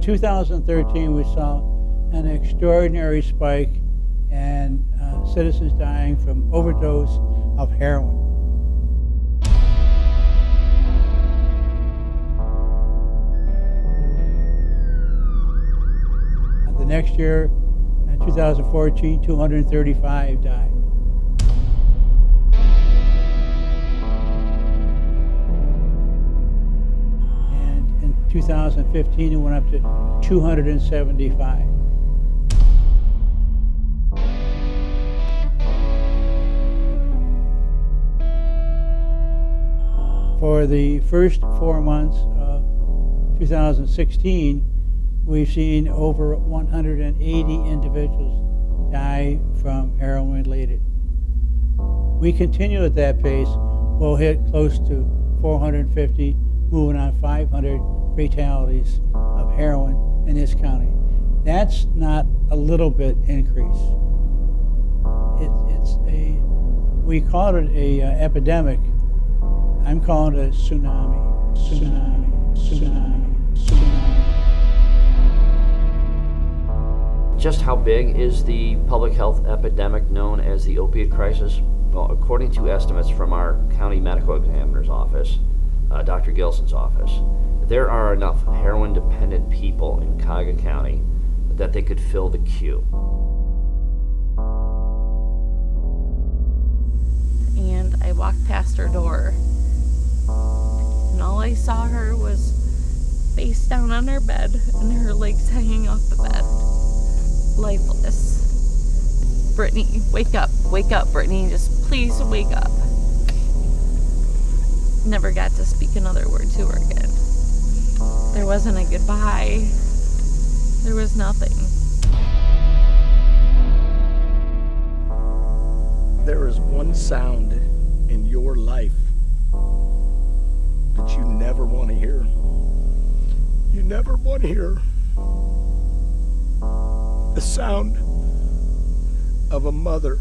2013, we saw an extraordinary spike in citizens dying from overdose of heroin. The next year, in 2014, 235 died. And in 2015, it went up to 275. For the first 4 months of 2016, we've seen over 180 individuals die from heroin-related. We continue at that pace, we'll hit close to 450, moving on 500 fatalities of heroin in this county. That's not a little bit increase. We call it a epidemic. I'm calling it a tsunami. Just how big is the public health epidemic known as the opiate crisis? Well, according to estimates from our county medical examiner's office, Dr. Gilson's office, there are enough heroin-dependent people in Cuyahoga County that they could fill the queue. And I walked past her door, and all I saw her was face down on her bed and her legs hanging off the bed, lifeless. Brittany, wake up, Brittany, just please wake up. Never got to speak another word to her again. There wasn't a goodbye. There was nothing. There is one sound in your life that you never want to hear. You never want to hear the sound of a mother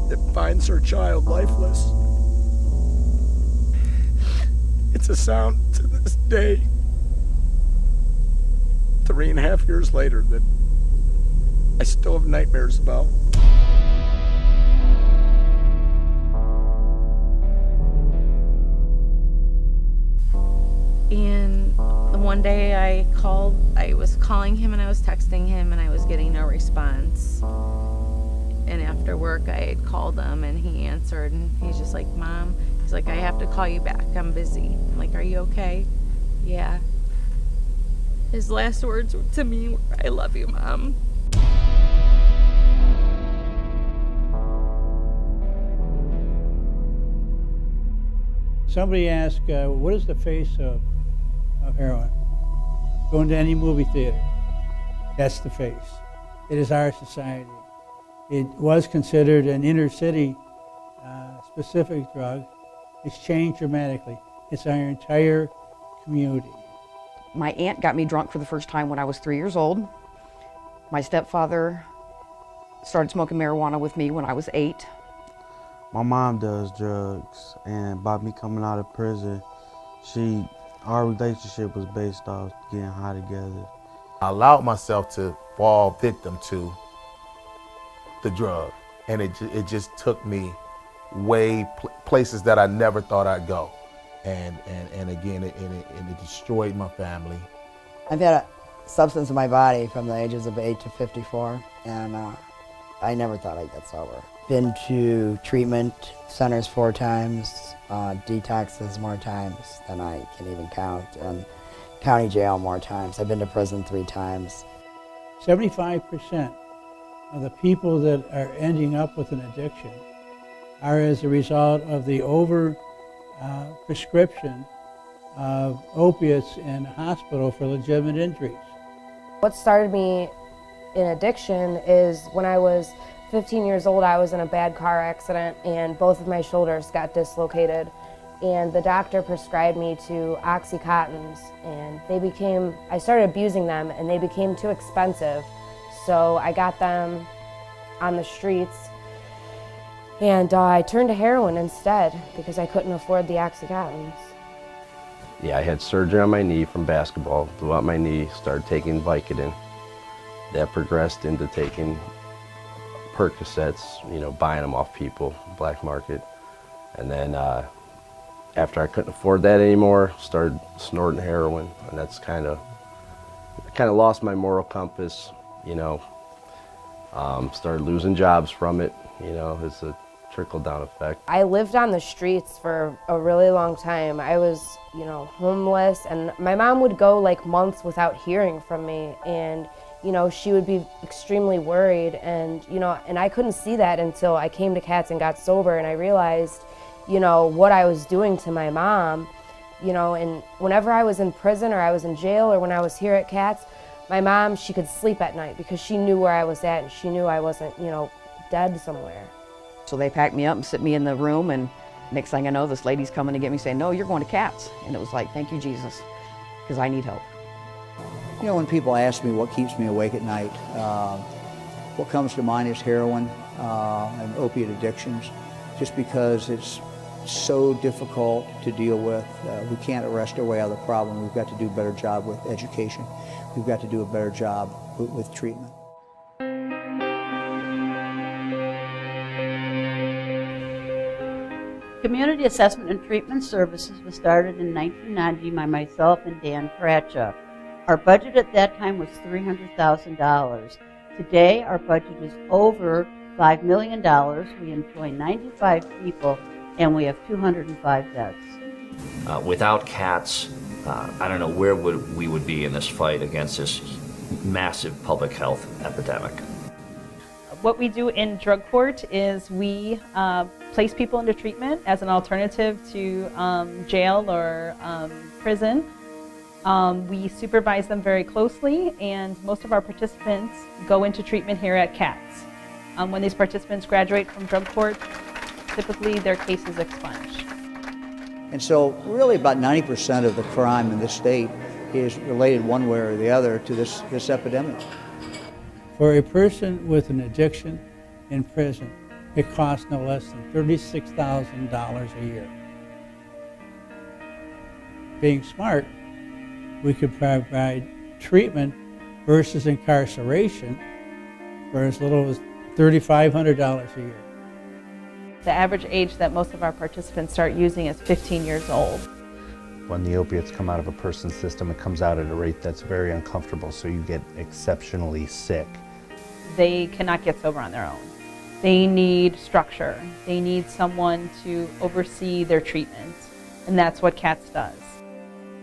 that finds her child lifeless. It's a sound to this day, 3.5 years later, that I still have nightmares about. And one day I was calling him and I was texting him and I was getting no response. And after work I had called him and he answered and he's just like, Mom, he's like, I have to call you back, I'm busy. I'm like, are you okay? Yeah. His last words to me were, I love you, Mom. Somebody asked, what is the face of heroin? Going to any movie theater, that's the face. It is our society. It was considered an inner city specific drug. It's changed dramatically. It's our entire community. My aunt got me drunk for the first time when I was 3 years old. My stepfather started smoking marijuana with me when I was 8. My mom does drugs, and by me coming out of prison, our relationship was based off getting high together. I allowed myself to fall victim to the drug, and it just took me places that I never thought I'd go, and again, it destroyed my family. I've had a substance in my body from the ages of 8 to 54, and I never thought I'd get sober. Been to treatment centers 4 times, detoxes more times than I can even count, and county jail more times. I've been to prison 3 times. 75% of the people that are ending up with an addiction are as a result of the prescription of opiates in hospital for legitimate injuries. What started me in addiction is when I was 15 years old, I was in a bad car accident and both of my shoulders got dislocated. And the doctor prescribed me to Oxycontins, and I started abusing them and they became too expensive. So I got them on the streets and I turned to heroin instead because I couldn't afford the Oxycontins. Yeah, I had surgery on my knee from basketball, blew out my knee, started taking Vicodin. That progressed into taking Percocets, you know, buying them off people, black market. And then after I couldn't afford that anymore, started snorting heroin, and that's kind of lost my moral compass, you know. Started losing jobs from it, you know, it's a trickle-down effect. I lived on the streets for a really long time. I was, you know, homeless, and my mom would go like months without hearing from me, and you know, she would be extremely worried, and you know, and I couldn't see that until I came to CATS and got sober, and I realized, you know, what I was doing to my mom, you know. And whenever I was in prison or I was in jail or when I was here at CATS, my mom, she could sleep at night because she knew where I was at and she knew I wasn't, you know, dead somewhere. So they packed me up and sit me in the room, and next thing I know, this lady's coming to get me saying, no, you're going to CATS. And it was like, thank you, Jesus, because I need help. You know, when people ask me what keeps me awake at night, what comes to mind is heroin and opiate addictions, just because it's so difficult to deal with. We can't arrest our way out of the problem. We've got to do a better job with education. We've got to do a better job with treatment. Community Assessment and Treatment Services was started in 1990 by myself and Dan Pratchett. Our budget at that time was $300,000. Today, our budget is over $5 million. We employ 95 people, and we have 205 beds. Without CATS, I don't know where we would be in this fight against this massive public health epidemic. What we do in drug court is we place people into treatment as an alternative to jail or prison. We supervise them very closely, and most of our participants go into treatment here at CATS. When these participants graduate from drug court, typically their case is expunged. And so really about 90% of the crime in this state is related one way or the other to this epidemic. For a person with an addiction in prison, it costs no less than $36,000 a year. Being smart, we could provide treatment versus incarceration for as little as $3,500 a year. The average age that most of our participants start using is 15 years old. When the opiates come out of a person's system, it comes out at a rate that's very uncomfortable, so you get exceptionally sick. They cannot get sober on their own. They need structure. They need someone to oversee their treatment, and that's what CATS does.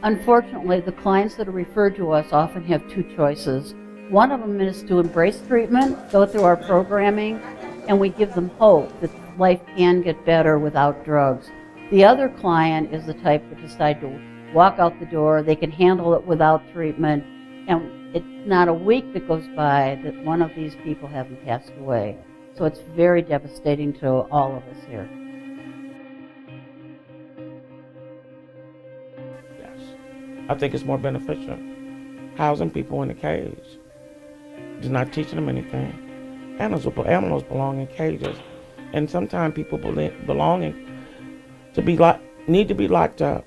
Unfortunately, the clients that are referred to us often have two choices. One of them is to embrace treatment, go through our programming, and we give them hope that life can get better without drugs. The other client is the type that decide to walk out the door, they can handle it without treatment, and it's not a week that goes by that one of these people haven't passed away. So it's very devastating to all of us here. Yes, I think it's more beneficial. Housing people in a cage is not teaching them anything. Animals belong in cages, and sometimes people need to be locked up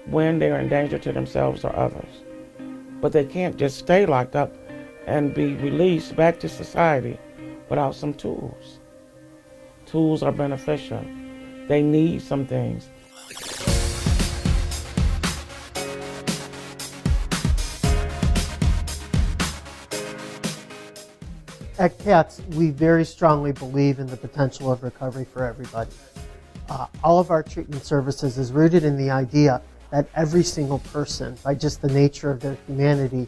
when they are in danger to themselves or others. But they can't just stay locked up and be released back to society without some tools. Tools are beneficial. They need some things. At CATS, we very strongly believe in the potential of recovery for everybody. All of our treatment services is rooted in the idea that every single person, by just the nature of their humanity,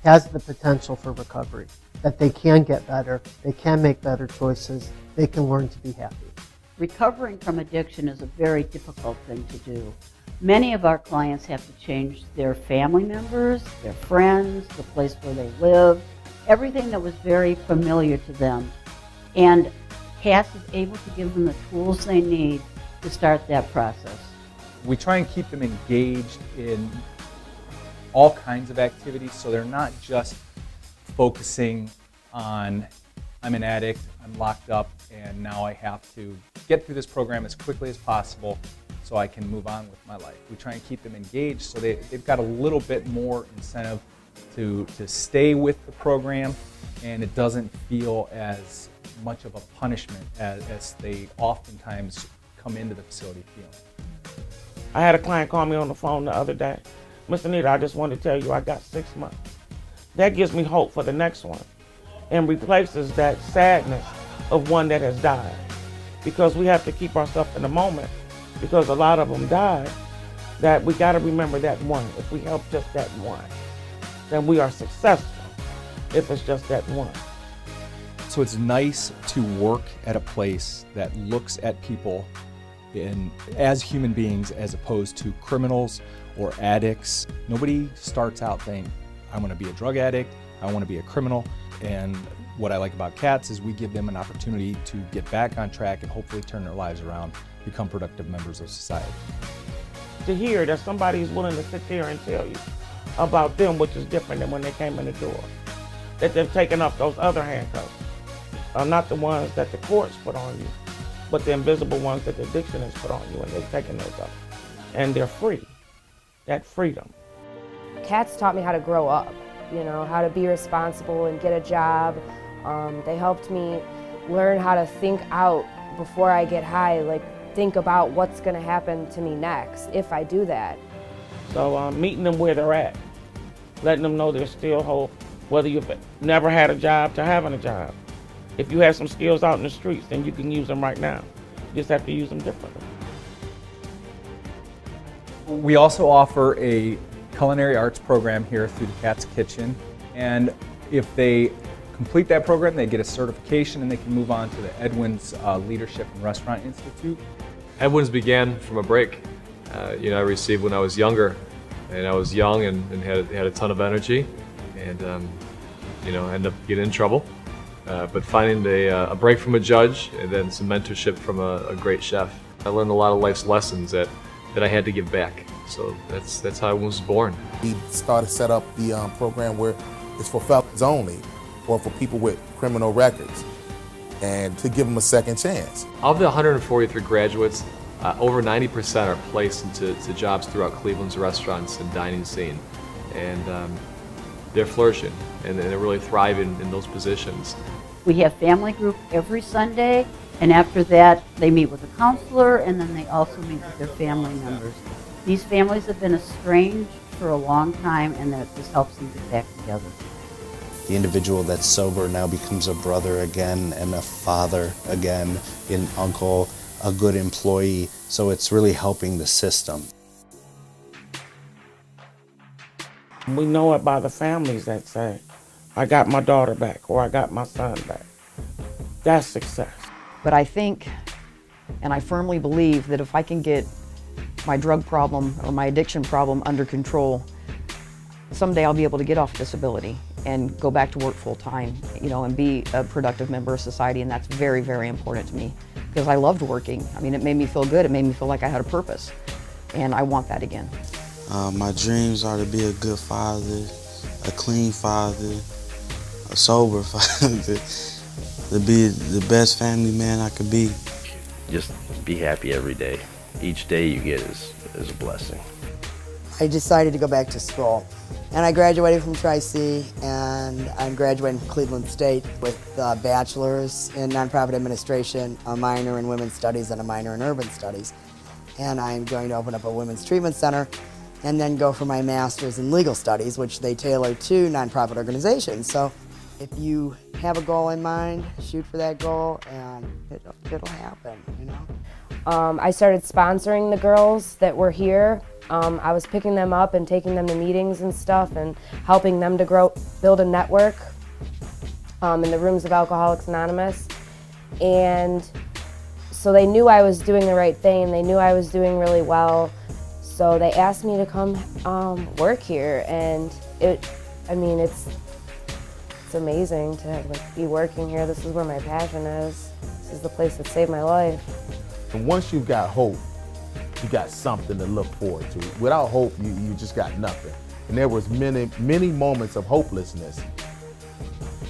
has the potential for recovery, that they can get better, they can make better choices, they can learn to be happy. Recovering from addiction is a very difficult thing to do. Many of our clients have to change their family members, their friends, the place where they live, everything that was very familiar to them. And CATS is able to give them the tools they need to start that process. We try and keep them engaged in all kinds of activities, so they're not just focusing on, I'm an addict, I'm locked up, and now I have to get through this program as quickly as possible so I can move on with my life. We try and keep them engaged so they've got a little bit more incentive to stay with the program, and it doesn't feel as much of a punishment as they oftentimes come into the facility feeling. I had a client call me on the phone the other day. Mr. Nita, I just wanted to tell you I got 6 months. That gives me hope for the next one and replaces that sadness of one that has died. Because we have to keep ourselves in the moment, because a lot of them died, that we got to remember that one. If we help just that one, then we are successful if it's just that one. So it's nice to work at a place that looks at people as human beings as opposed to criminals or addicts. Nobody starts out saying, I want to be a drug addict, I want to be a criminal. And what I like about CATS is we give them an opportunity to get back on track and hopefully turn their lives around, become productive members of society. To hear that somebody is willing to sit there and tell you about them, which is different than when they came in the door. That they've taken off those other handcuffs. Not the ones that the courts put on you, but the invisible ones that the addiction has put on you, and they've taken those off. And they're free. That freedom. CATS taught me how to grow up, you know, how to be responsible and get a job. They helped me learn how to think out before I get high, like think about what's going to happen to me next if I do that. So meeting them where they're at, letting them know there's still hope, whether you've never had a job to having a job. If you have some skills out in the streets, then you can use them right now. You just have to use them differently. We also offer a culinary arts program here through the CATS Kitchen, and if they complete that program, they get a certification and they can move on to the Edwin's Leadership and Restaurant Institute. Edwin's began from a break I received when I was younger, and I was young and had a ton of energy, and ended up getting in trouble. But finding a break from a judge and then some mentorship from a great chef, I learned a lot of life's lessons that I had to give back. So that's how I was born. We set up the program where it's for felons only, or for people with criminal records, and to give them a second chance. Of the 143 graduates, over 90% are placed into jobs throughout Cleveland's restaurants and dining scene, and they're flourishing and they're really thriving in those positions. We have family group every Sunday, and after that they meet with a counselor, and then they also meet with their family members. These families have been estranged for a long time, and that this helps them get back together. The individual that's sober now becomes a brother again, and a father again, an uncle, a good employee. So it's really helping the system. We know it by the families that say, I got my daughter back, or I got my son back. That's success. But I think, and I firmly believe, that if I can get my drug problem or my addiction problem under control, someday I'll be able to get off disability and go back to work full time, and be a productive member of society. And that's very, very important to me, because I loved working. I mean, it made me feel good. It made me feel like I had a purpose, and I want that again. My dreams are to be a good father, a clean father, a sober father, to be the best family man I could be. Just be happy every day. Each day you get is a blessing. I decided to go back to school, and I graduated from Tri-C, and I'm graduating from Cleveland State with a bachelor's in nonprofit administration, a minor in women's studies, and a minor in urban studies. And I'm going to open up a women's treatment center and then go for my master's in legal studies, which they tailor to nonprofit organizations. So if you have a goal in mind, shoot for that goal, and it'll happen, I started sponsoring the girls that were here. I was picking them up and taking them to meetings and stuff and helping them to build a network in the rooms of Alcoholics Anonymous. And so they knew I was doing the right thing, and they knew I was doing really well. So they asked me to come work here, and it's amazing to be working here. This is where my passion is. This is the place that saved my life. And once you've got hope, you got something to look forward to. Without hope, you just got nothing. And there was many moments of hopelessness.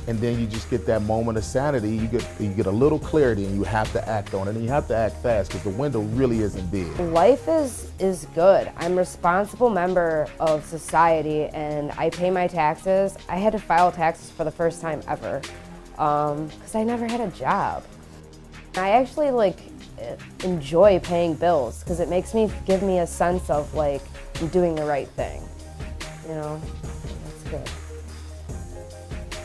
and then you just get that moment of sanity. You get a little clarity, and you have to act on it, and you have to act fast because the window really isn't big. Life is good. I'm a responsible member of society, and I pay my taxes. I had to file taxes for the first time ever because I never had a job. I actually enjoy paying bills because it give me a sense of I'm doing the right thing. You know, that's good.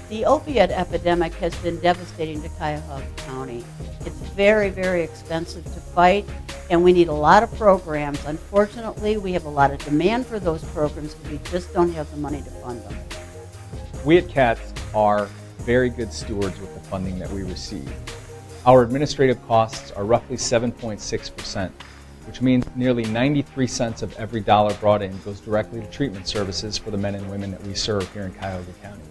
The opioid epidemic has been devastating to Cuyahoga County. It's very, very expensive to fight, and we need a lot of programs. Unfortunately, we have a lot of demand for those programs, but we just don't have the money to fund them. We at CATS are very good stewards with the funding that we receive. Our administrative costs are roughly 7.6%, which means nearly 93 cents of every dollar brought in goes directly to treatment services for the men and women that we serve here in Cuyahoga County.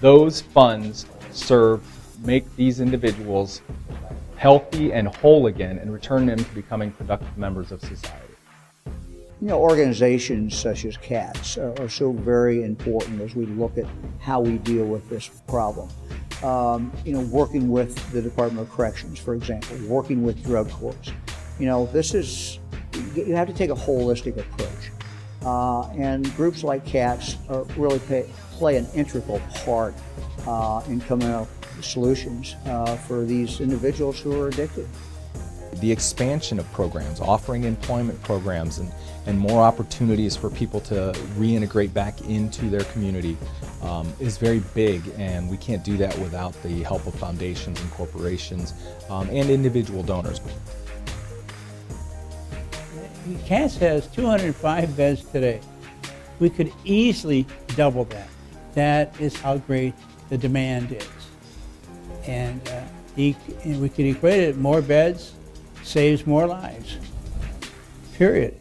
Those funds serve to make these individuals healthy and whole again and return them to becoming productive members of society. You know, organizations such as CATS are so very important as we look at how we deal with this problem. You know, working with the Department of Corrections, for example, working with drug courts. You know, you have to take a holistic approach. And groups like CATS really play an integral part in coming up with solutions for these individuals who are addicted. The expansion of programs, offering employment programs and more opportunities for people to reintegrate back into their community is very big, and we can't do that without the help of foundations and corporations and individual donors. CATS has 205 beds today. We could easily double that. That is how great the demand is. And we could equate it, more beds saves more lives, period.